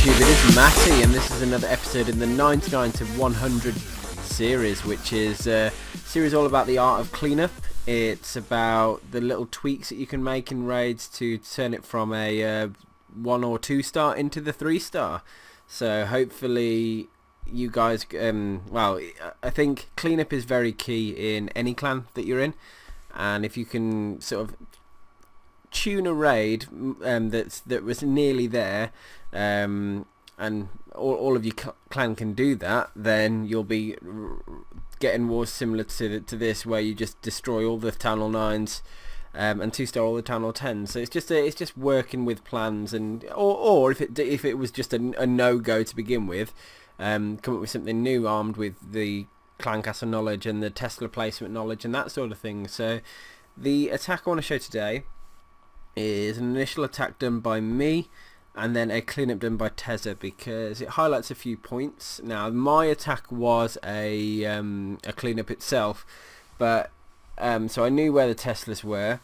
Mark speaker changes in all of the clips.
Speaker 1: YouTube, it is Matty, and this is another episode in the 99 to 100 series, which is a series all about the art of cleanup. It's about the little tweaks that you can make in raids to turn it from a 1 or 2 star into the 3 star. So hopefully you guys, well, I think cleanup is very key in any clan that you're in, and if you can sort of tune a raid that was nearly there, and all of your clan can do that, then you'll be getting wars similar to this, where you just destroy all the Town Hall 9s and 2-star all the Town Hall 10s. So it's just working with plans, and or if it was just a no-go to begin with, come up with something new armed with the clan castle knowledge and the Tesla placement knowledge and that sort of thing. So the attack I want to show today is an initial attack done by me and then a cleanup done by Tezza, because it highlights a few points. Now my attack was a cleanup itself, but so I knew where the Teslas were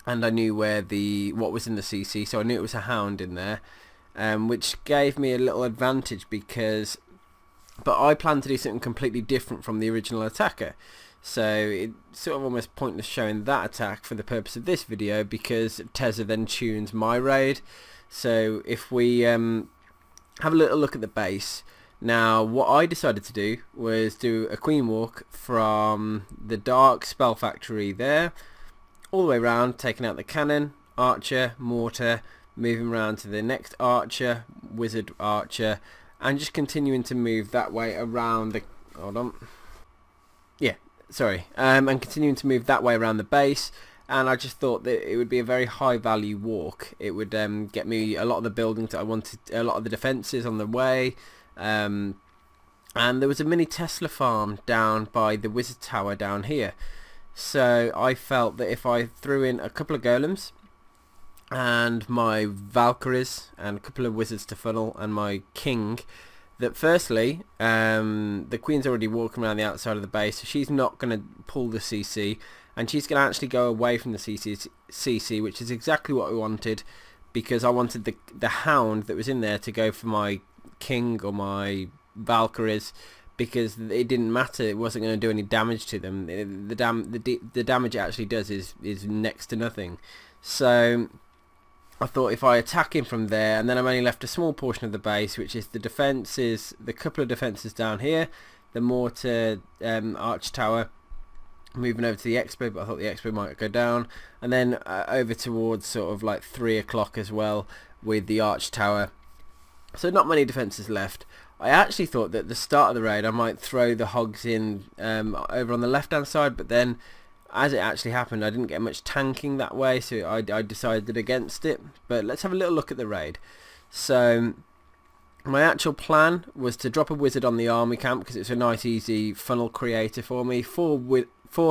Speaker 1: and I knew where what was in the CC, so I knew it was a hound in there, which gave me a little advantage, but I planned to do something completely different from the original attacker. So it's sort of almost pointless showing that attack for the purpose of this video, because Tezza then tunes my raid. So if we have a little look at the base. Now what I decided to do was do a queen walk from the dark spell factory there all the way around, taking out the cannon, archer, mortar, moving around to the next archer, wizard, archer, and just continuing to move that way around the... hold on. Yeah. Sorry, and continuing to move that way around the base, and I just thought that it would be a very high value walk. It would get me a lot of the buildings that I wanted, a lot of the defences on the way, and there was a mini Tesla farm down by the wizard tower down here. So I felt that if I threw in a couple of golems and my Valkyries and a couple of wizards to funnel and my king, that firstly, the queen's already walking around the outside of the base, so she's not going to pull the CC, and she's going to actually go away from the CC, which is exactly what we wanted, because I wanted the hound that was in there to go for my king or my Valkyries, because it didn't matter, it wasn't going to do any damage to them. The damage it actually does is next to nothing. So I thought if I attack him from there, and then I'm only left a small portion of the base, which is the defences, the couple of defences down here, the mortar, arch tower, moving over to the expo, but I thought the expo might go down, and then over towards sort of like 3 o'clock as well with the arch tower. So not many defences left. I actually thought that at the start of the raid I might throw the hogs in over on the left hand side, but then as it actually happened, I didn't get much tanking that way, so I decided against it. But let's have a little look at the raid. So my actual plan was to drop a wizard on the army camp, because it's a nice easy funnel creator for me. 4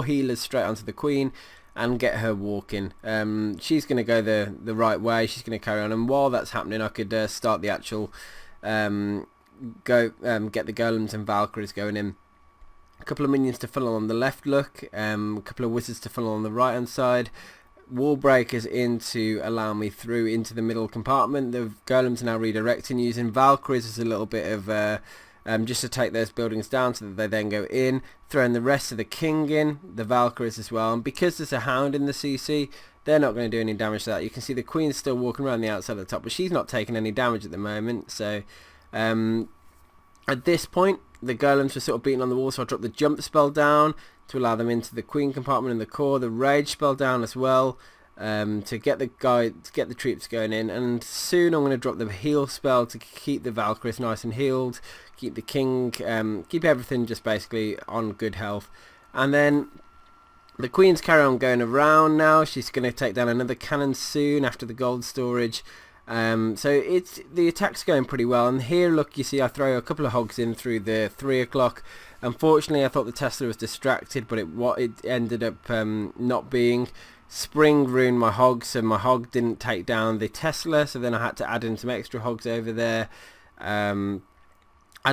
Speaker 1: healers straight onto the queen and get her walking. She's going to go the right way, she's going to carry on, and while that's happening I could start the actual get the golems and Valkyries going in. A couple of minions to funnel on the left look, a couple of wizards to funnel on the right hand side, wall breakers in to allow me through into the middle compartment. The golems are now redirecting, using Valkyries as a little bit of just to take those buildings down so that they then go in, throwing the rest of the king in, the Valkyries as well, and because there's a hound in the CC, they're not going to do any damage to that. You can see the queen's still walking around the outside of the top, but she's not taking any damage at the moment. So at this point the golems were sort of beating on the wall, so I dropped the jump spell down to allow them into the queen compartment and the core, the rage spell down as well, to get the troops going in, and soon I'm going to drop the heal spell to keep the Valkyries nice and healed, keep the king, keep everything just basically on good health. And then the queen's carry on going around now. She's going to take down another cannon soon after the gold storage. So the attack's going pretty well, and here look, you see I throw a couple of hogs in through the 3 o'clock. Unfortunately I thought the Tesla was distracted, but it ended up not being. Spring ruined my hogs, so my hog didn't take down the Tesla, so then I had to add in some extra hogs over there. Add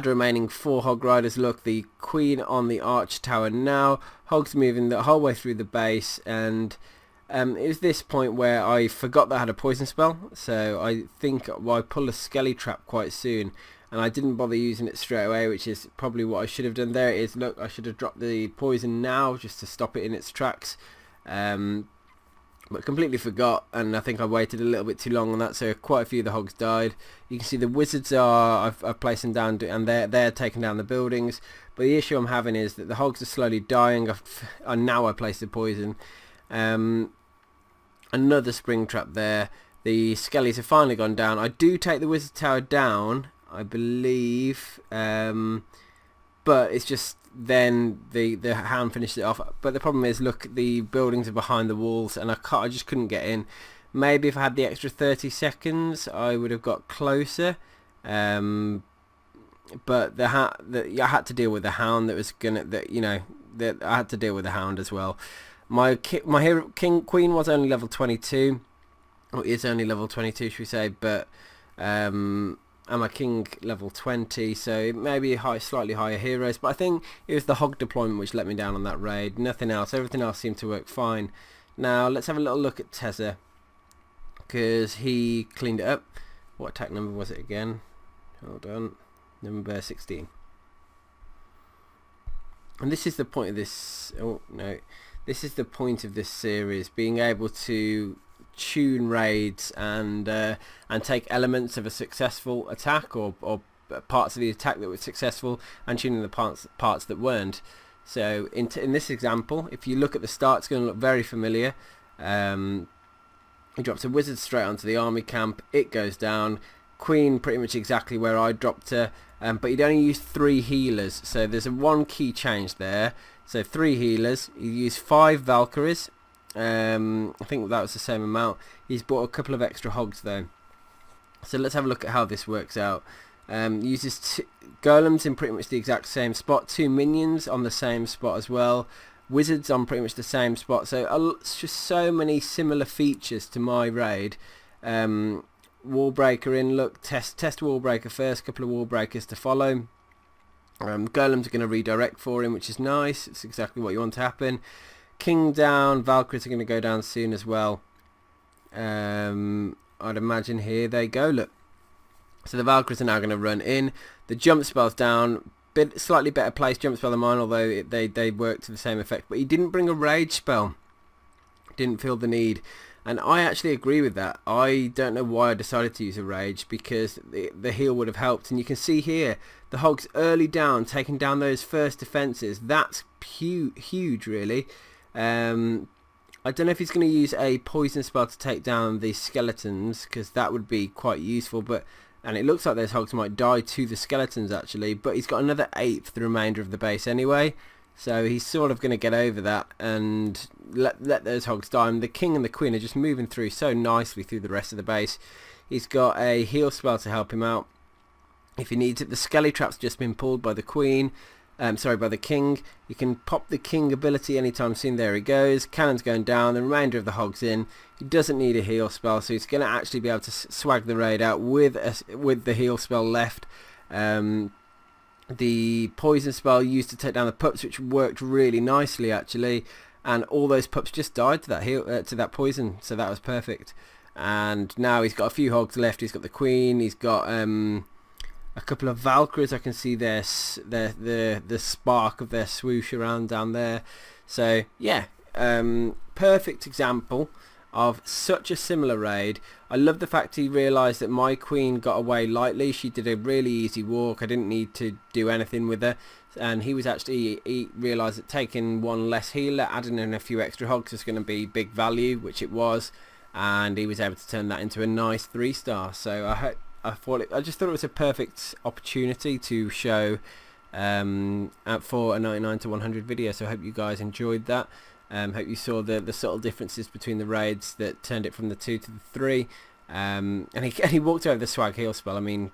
Speaker 1: remaining 4 hog riders. Look, the queen on the arch tower now, hogs moving the whole way through the base, and It was this point where I forgot that I had a poison spell, so I think I pulled a skelly trap quite soon, and I didn't bother using it straight away, which is probably what I should have done. There it is. Look, I should have dropped the poison now just to stop it in its tracks, but completely forgot, and I think I waited a little bit too long on that, so quite a few of the hogs died. You can see the wizards I've placed them down, and they're taking down the buildings, but the issue I'm having is that the hogs are slowly dying, and now I placed the poison. Another spring trap there. The skellies have finally gone down. I do take the wizard tower down, I believe, but it's just then the hound finished it off. But the problem is, look, the buildings are behind the walls, and I just couldn't get in. Maybe if I had the extra 30 seconds, I would have got closer. But I had to deal with the hound that was gonna, I had to deal with the hound as well. My queen was only level 22, or is only level 22, should we say? But and my king level 20, so maybe slightly higher heroes. But I think it was the hog deployment which let me down on that raid. Nothing else. Everything else seemed to work fine. Now let's have a little look at Tezza, because he cleaned it up. What attack number was it again? Hold on, number 16. And this is the point of this. Oh no. This is the point of this series, being able to tune raids and take elements of a successful attack or parts of the attack that were successful and tuning the parts that weren't. So in this example, if you look at the start, it's going to look very familiar. He drops a wizard straight onto the army camp. It goes down. Queen pretty much exactly where I dropped her, but he'd only used 3 healers, so there's one key change there. So 3 healers. He used 5 Valkyries. I think that was the same amount. He's bought a couple of extra hogs though. So let's have a look at how this works out. Uses golems in pretty much the exact same spot. 2 minions on the same spot as well. Wizards on pretty much the same spot. So it's just so many similar features to my raid. Wallbreaker in. Look, test Wallbreaker first. Couple of Wallbreakers to follow. Golems are going to redirect for him, which is nice. It's exactly what you want to happen. King down. Valkyries are going to go down soon as well. I'd imagine here they go. Look. So the Valkyries are now going to run in. The jump spell's down. Slightly better placed jump spell than mine, although they work to the same effect. But he didn't bring a rage spell. Didn't feel the need. And I actually agree with that. I don't know why I decided to use a rage, because the heal would have helped. And you can see here, the hogs early down, taking down those first defences. That's huge, really. I don't know if he's going to use a poison spell to take down the skeletons, because that would be quite useful. And it looks like those hogs might die to the skeletons, actually. But he's got another 8 for the remainder of the base anyway. So he's sort of going to get over that and let those hogs die. And the king and the queen are just moving through so nicely through the rest of the base. He's got a heal spell to help him out if he needs it. The skelly trap's just been pulled by the queen. By the king. You can pop the king ability anytime soon. There he goes. Cannon's going down. The remainder of the hogs in. He doesn't need a heal spell, so he's going to actually be able to swag the raid out with the heal spell left. The poison spell used to take down the pups, which worked really nicely actually, and all those pups just died to that to that poison, so that was perfect. And now he's got a few hogs left. He's got the queen. He's got a couple of Valkyries. I can see the spark of their swoosh around down there. So yeah, perfect example of such a similar raid. I love the fact he realised that my queen got away lightly. She did a really easy walk. I didn't need to do anything with her, and he realised that taking one less healer, adding in a few extra hogs was going to be big value, which it was, and he was able to turn that into a nice 3-star. So I just thought it was a perfect opportunity to show for a 99 to 100 video. So I hope you guys enjoyed that. Hope you saw the subtle differences between the raids that turned it from the 2 to the 3. And he walked over the swag heal spell. I mean,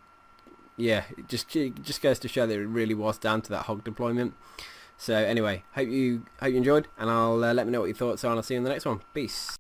Speaker 1: yeah, it just goes to show that it really was down to that hog deployment. So anyway, hope you enjoyed, and I'll let me know what your thoughts are, and I'll see you in the next one. Peace.